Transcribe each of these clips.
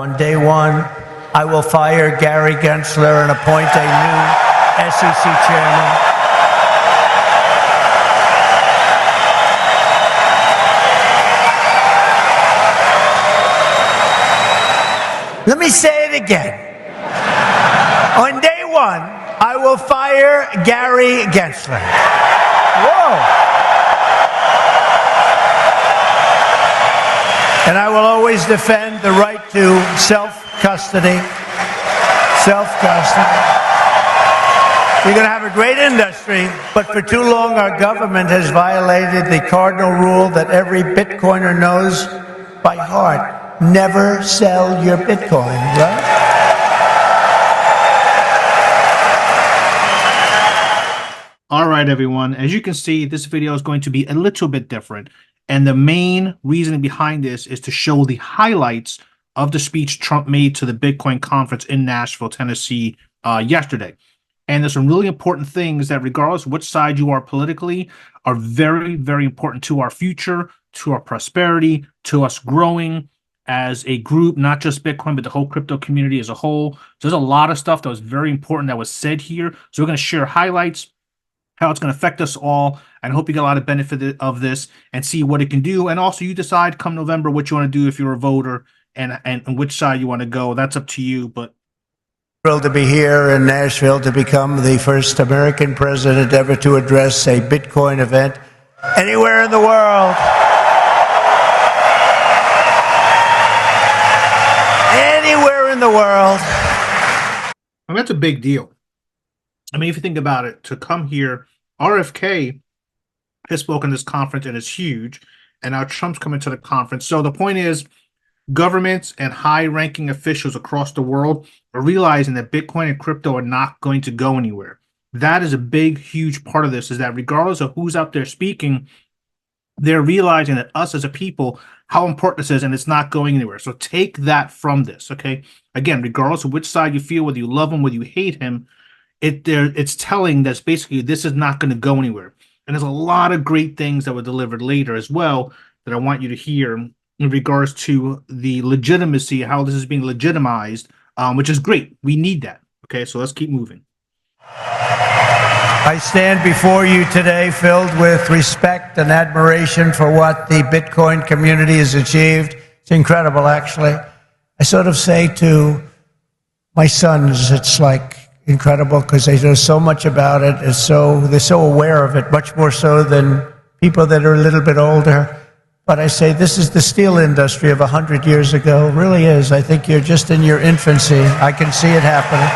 on day one, I will fire Gary Gensler and appoint a new SEC chairman. Let me say it again. On day one, I will fire Gary Gensler. Whoa. And I will always defend the right to self-custody. Self-custody. You're going to have a great industry, but for too long our government has violated the cardinal rule that every Bitcoiner knows by heart. Never sell your Bitcoin, right? All right, everyone. As you can see, this video is going to be a little bit different. And the main reasoning behind this is to show the highlights of the speech Trump made to the Bitcoin conference in Nashville, Tennessee, yesterday. And there's some really important things that, regardless of which side you are politically, are very, very important to our future, to our prosperity, to us growing as a group, not just Bitcoin, but the whole crypto community as a whole. So there's a lot of stuff that was very important that was said here. So we're going to share highlights, how it's going to affect us all, and I hope you get a lot of benefit of this and see what it can do. And also you decide come November what you want to do if you're a voter and which side you want to go. That's up to you. But thrilled to be here in Nashville to become the first American president ever to address a Bitcoin event anywhere in the world. Anywhere in the world. And that's a big deal. I mean, if you think about it, to come here, RFK has spoken at this conference and it's huge, and now Trump's coming to the conference. So the point is, governments and high-ranking officials across the world are realizing that Bitcoin and crypto are not going to go anywhere. That is a big, huge part of this, is that regardless of who's out there speaking, they're realizing that us as a people, how important this is, and it's not going anywhere. So take that from this, okay? Again, regardless of which side you feel, whether you love him, whether you hate him, it's telling that basically this is not going to go anywhere. And there's a lot of great things that were delivered later as well that I want you to hear in regards to the legitimacy, how this is being legitimized, which is great. We need that. Okay, so let's keep moving. I stand before you today filled with respect and admiration for what the Bitcoin community has achieved. It's incredible, actually. I sort of say to my sons, it's like incredible because they know so much about it. They're so aware of it, much more so than people that are a little bit older. But I say this is the steel industry of 100 years ago. It really is. I think you're just in your infancy. I can see it happening.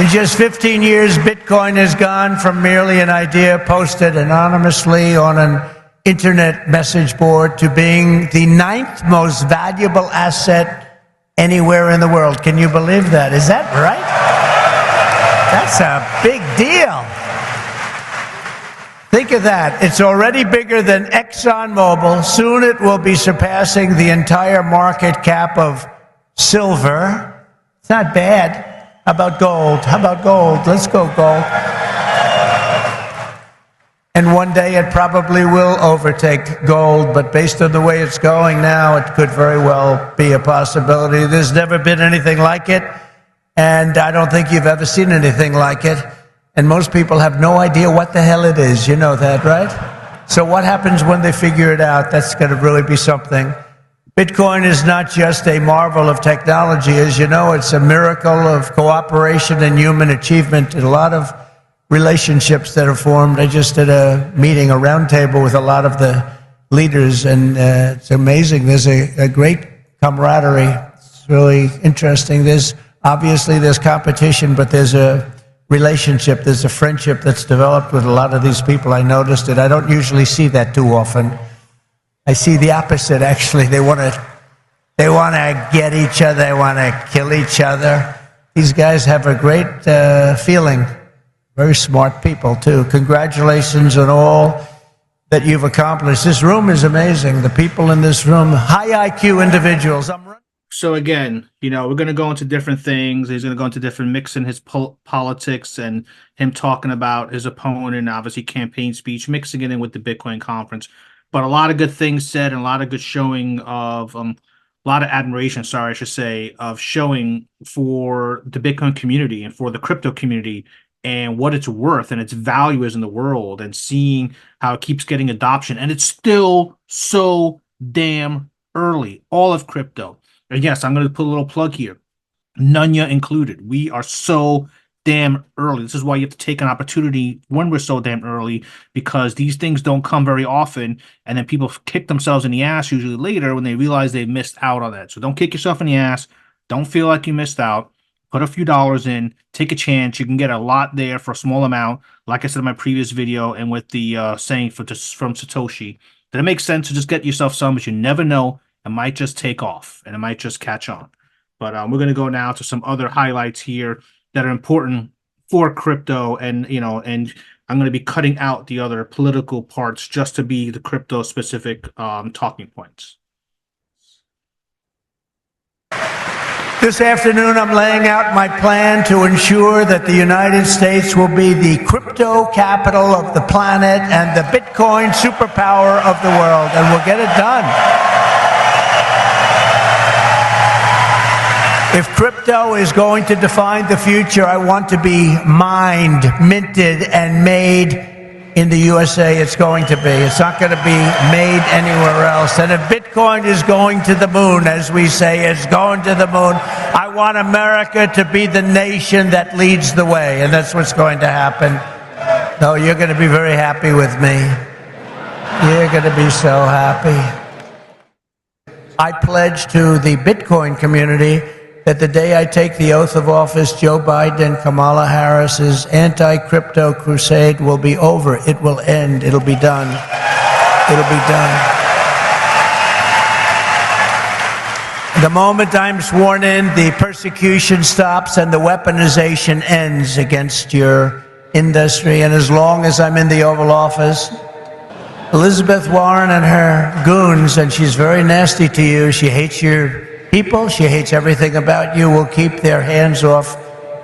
In just 15 years, Bitcoin has gone from merely an idea posted anonymously on an internet message board to being the 9th most valuable asset anywhere in the world. Can you believe that? Is that right? That's a big deal. Think of that. It's already bigger than ExxonMobil. Soon it will be surpassing the entire market cap of silver. It's not bad. How about gold? How about gold? Let's go gold. And one day it probably will overtake gold, but based on the way it's going now, it could very well be a possibility. There's never been anything like it, and I don't think you've ever seen anything like it. And most people have no idea what the hell it is. You know that, right? So what happens when they figure it out? That's going to really be something. Bitcoin is not just a marvel of technology. As you know, it's a miracle of cooperation and human achievement. And a lot of relationships that are formed. I just did a meeting, a roundtable with a lot of the leaders, and it's amazing. There's a great camaraderie. It's really interesting. There's competition, but there's a relationship, there's a friendship that's developed with a lot of these people. I noticed it. I don't usually see that too often. I see the opposite, actually. They want to get each other. They want to kill each other. These guys have a great feeling. Very smart people, too. Congratulations on all that you've accomplished. This room is amazing. The people in this room, high IQ individuals. So again, you know, we're going to go into different things. He's going to go into different mixing his politics and him talking about his opponent, obviously campaign speech, mixing it in with the Bitcoin conference. But a lot of good things said and a lot of good showing of lot of admiration, sorry, I should say, of showing for the Bitcoin community and for the crypto community and what it's worth and its value is in the world, and seeing how it keeps getting adoption. And it's still so damn early, all of crypto. And yes, I'm going to put a little plug here. Nunya included. We are so damn early. This is why you have to take an opportunity when we're so damn early, because these things don't come very often, and then people kick themselves in the ass usually later when they realize they've missed out on that. So don't kick yourself in the ass. Don't feel like you missed out. Put a few dollars in. Take a chance. You can get a lot there for a small amount. Like I said in my previous video, and with the saying from Satoshi, that it makes sense to just get yourself some, but you never know. It might just take off, and it might just catch on. But we're going to go now to some other highlights here that are important for crypto, and and I'm going to be cutting out the other political parts just to be the crypto specific talking points. This afternoon, I'm laying out my plan to ensure that the United States will be the crypto capital of the planet and the Bitcoin superpower of the world, and we'll get it done. If crypto is going to define the future, I want to be mined, minted, and made in the USA. It's going to be. It's not going to be made anywhere else. And if Bitcoin is going to the moon, as we say, it's going to the moon, I want America to be the nation that leads the way. And that's what's going to happen. No, you're going to be very happy with me. You're going to be so happy. I pledge to the Bitcoin community that the day I take the oath of office, Joe Biden and Kamala Harris's anti-crypto crusade will be over. It will end. It'll be done. It'll be done. The moment I'm sworn in, the persecution stops and the weaponization ends against your industry. And as long as I'm in the Oval Office, Elizabeth Warren and her goons, and she's very nasty to you, she hates your people, she hates everything about you, will keep their hands off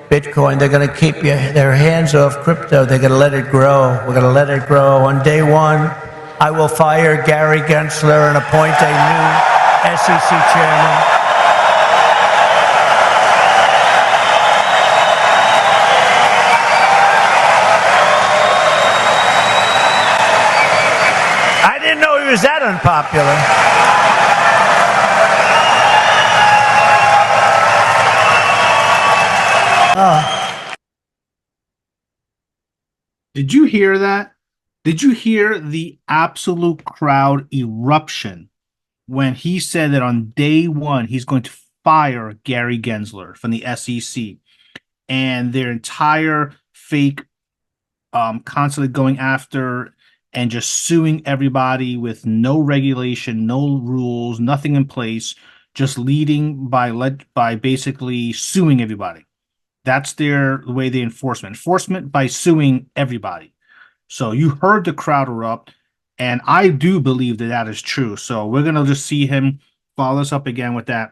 Bitcoin. They're going to keep their hands off crypto. They're going to let it grow. We're going to let it grow. On day one, I will fire Gary Gensler and appoint a new SEC chairman. I didn't know he was that unpopular. Did you hear that? Did you hear the absolute crowd eruption when he said that on day one he's going to fire Gary Gensler from the SEC, and their entire fake constantly going after and just suing everybody with no regulation, no rules, nothing in place, just leading by basically suing everybody. That's the way they enforcement by suing everybody. So you heard the crowd erupt, and I do believe that that is true. So we're going to just see him follow us up again with that.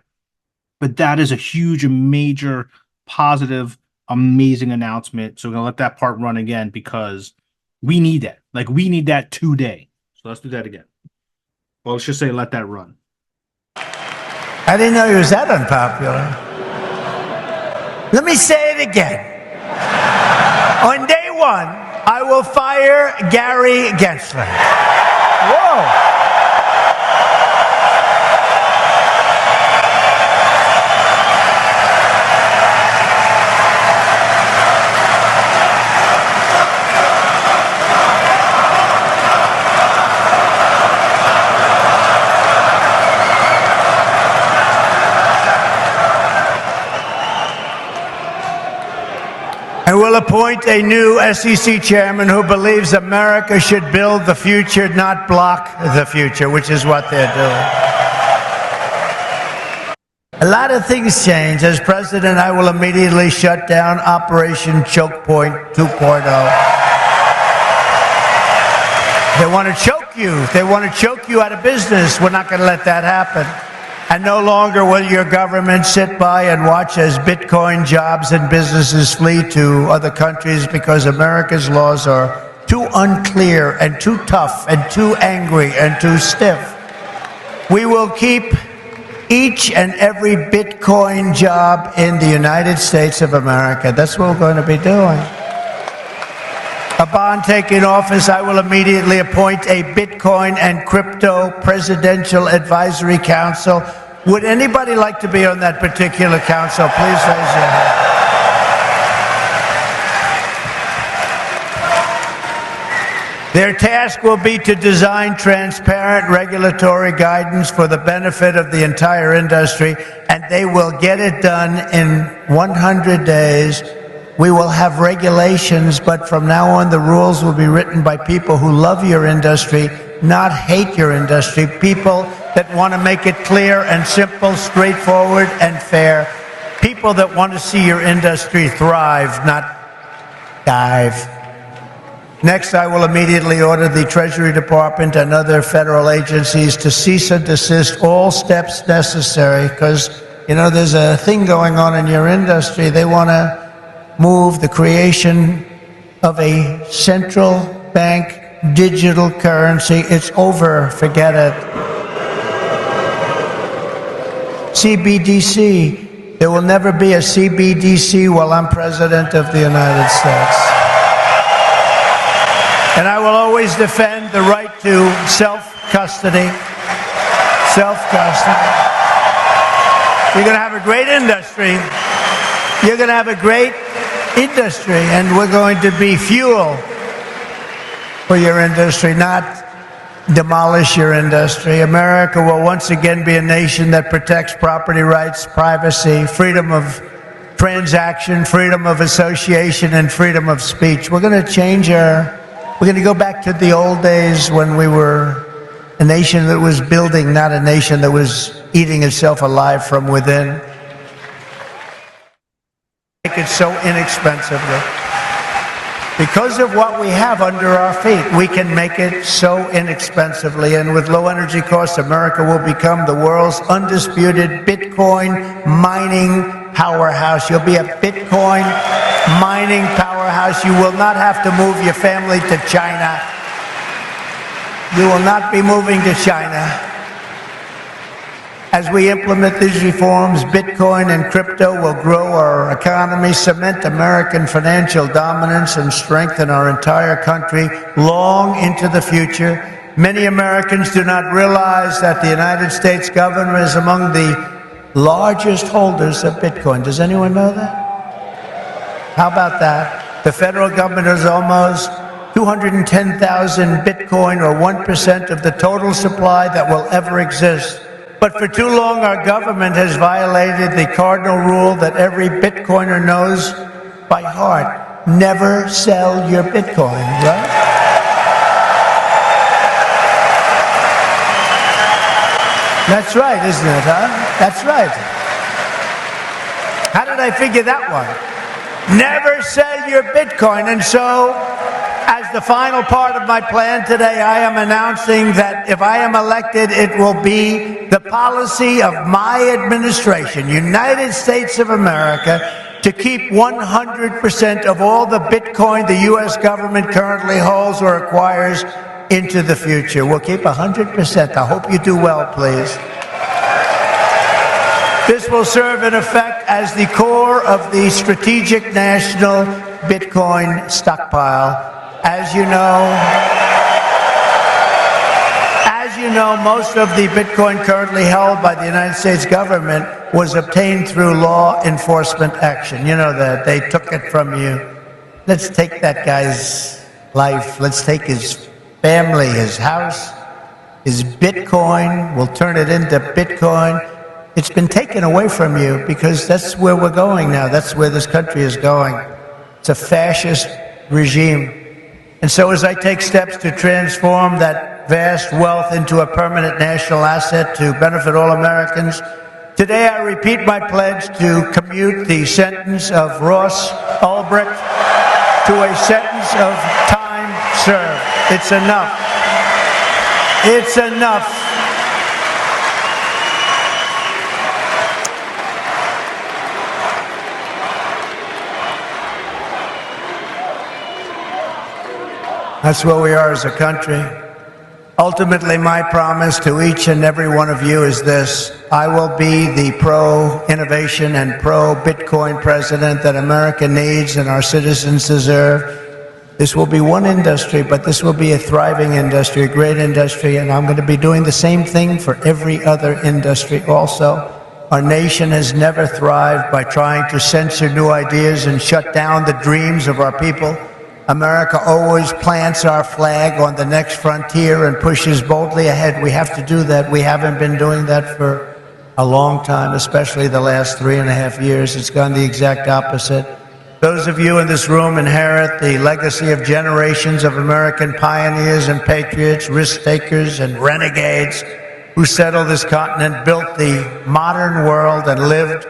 But that is a huge, major, positive, amazing announcement. So we're going to let that part run again because we need that. Like, we need that today. So let's do that again. Well, let's just say let that run. I didn't know he was that unpopular. Let me say it again. On day one, I will fire Gary Gensler. Whoa. And we'll appoint a new SEC chairman who believes America should build the future, not block the future, which is what they're doing. A lot of things change. As president, I will immediately shut down Operation Choke Point 2.0. They want to choke you. They want to choke you out of business. We're not going to let that happen. And no longer will your government sit by and watch as Bitcoin jobs and businesses flee to other countries because America's laws are too unclear and too tough and too angry and too stiff. We will keep each and every Bitcoin job in the United States of America. That's what we're going to be doing. Upon taking office, I will immediately appoint a Bitcoin and Crypto Presidential Advisory Council. Would anybody like to be on that particular council? Please raise your hand. Their task will be to design transparent regulatory guidance for the benefit of the entire industry, and they will get it done in 100 days. We will have regulations, but from now on the rules will be written by people who love your industry, not hate your industry, people that want to make it clear and simple, straightforward and fair, people that want to see your industry thrive, not dive. Next, I will immediately order the Treasury Department and other federal agencies to cease and desist all steps necessary, because, you know, there's a thing going on in your industry. They want to move the creation of a central bank digital currency. It's over. Forget it. CBDC. There will never be a CBDC while I'm President of the United States. And I will always defend the right to self-custody. Self-custody. You're going to have a great industry. You're going to have a great industry, and we're going to be fuel for your industry, not demolish your industry. America will once again be a nation that protects property rights, privacy, freedom of transaction, freedom of association, and freedom of speech. We're going to we're going to go back to the old days when we were a nation that was building, not a nation that was eating itself alive from within. Make it so inexpensively. Because of what we have under our feet, we can make it so inexpensively. And with low energy costs, America will become the world's undisputed Bitcoin mining powerhouse. You'll be a Bitcoin mining powerhouse. You will not have to move your family to China. You will not be moving to China. As we implement these reforms, Bitcoin and crypto will grow our economy, cement American financial dominance, and strengthen our entire country long into the future. Many Americans do not realize that the United States government is among the largest holders of Bitcoin. Does anyone know that? How about that? The federal government has almost 210,000 Bitcoin, or 1% of the total supply that will ever exist. But for too long, our government has violated the cardinal rule that every Bitcoiner knows by heart. Never sell your Bitcoin, right? That's right, isn't it, huh? That's right. How did I figure that one? Never sell your Bitcoin. And so, as the final part of my plan today, I am announcing that if I am elected, it will be the policy of my administration, United States of America, to keep 100% of all the Bitcoin the U.S. government currently holds or acquires into the future. We'll keep 100%. I hope you do well, please. This will serve in effect as the core of the strategic national Bitcoin stockpile. As you know, most of the Bitcoin currently held by the United States government was obtained through law enforcement action. You know that. They took it from you. Let's take that guy's life. Let's take his family, his house, his Bitcoin. We'll turn it into Bitcoin. It's been taken away from you because that's where we're going now. That's where this country is going. It's a fascist regime. And so as I take steps to transform that vast wealth into a permanent national asset to benefit all Americans, today I repeat my pledge to commute the sentence of Ross Ulbricht to a sentence of time served. It's enough. It's enough. That's where we are as a country. Ultimately, my promise to each and every one of you is this: I will be the pro-innovation and pro-Bitcoin president that America needs and our citizens deserve. This will be one industry, but this will be a thriving industry, a great industry, and I'm going to be doing the same thing for every other industry also. Our nation has never thrived by trying to censor new ideas and shut down the dreams of our people. America always plants our flag on the next frontier and pushes boldly ahead. We have to do that. We haven't been doing that for a long time, especially the last 3.5 years. It's gone the exact opposite. Those of you in this room inherit the legacy of generations of American pioneers and patriots, risk-takers and renegades who settled this continent, built the modern world, and lived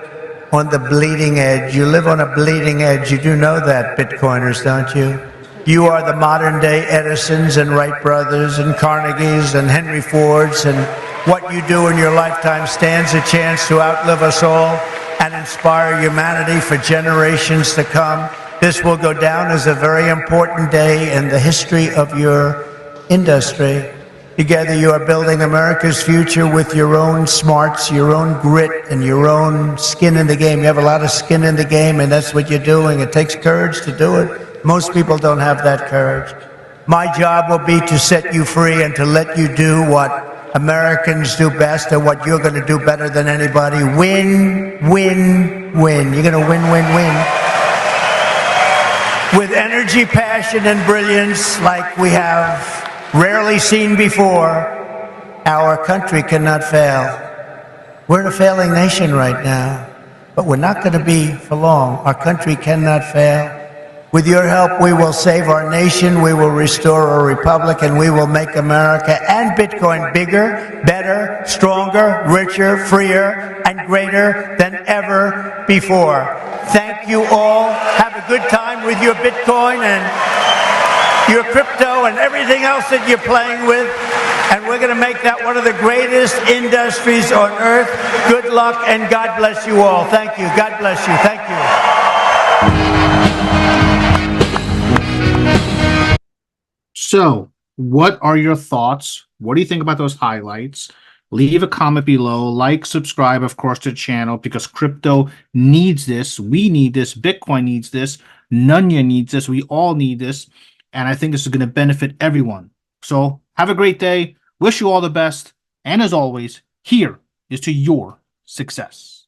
on the bleeding edge. You live on a bleeding edge. You do know that, Bitcoiners, don't you? You are the modern-day Edisons and Wright brothers and Carnegies and Henry Fords, and what you do in your lifetime stands a chance to outlive us all and inspire humanity for generations to come. This will go down as a very important day in the history of your industry. Together you are building America's future with your own smarts, your own grit, and your own skin in the game. You have a lot of skin in the game, and that's what you're doing. It takes courage to do it. Most people don't have that courage. My job will be to set you free and to let you do what Americans do best and what you're going to do better than anybody. Win, win, win. You're going to win, win, win. With energy, passion, and brilliance like we have rarely seen before, our country cannot fail. We're a failing nation right now, but we're not going to be for long. Our country cannot fail. With your help, we will save our nation, we will restore our republic, and we will make America and Bitcoin bigger, better, stronger, richer, freer, and greater than ever before. Thank you all. Have a good time with your Bitcoin and your crypto and everything else that you're playing with. And we're going to make that one of the greatest industries on earth. Good luck and God bless you all. Thank you. God bless you. Thank you. So, what are your thoughts? What do you think about those highlights? Leave a comment below, like, subscribe, of course, to the channel, because crypto needs this. We need this. Bitcoin needs this. Nunya needs this. We all need this. And I think this is going to benefit everyone. So, have a great day. Wish you all the best. And as always, here is to your success.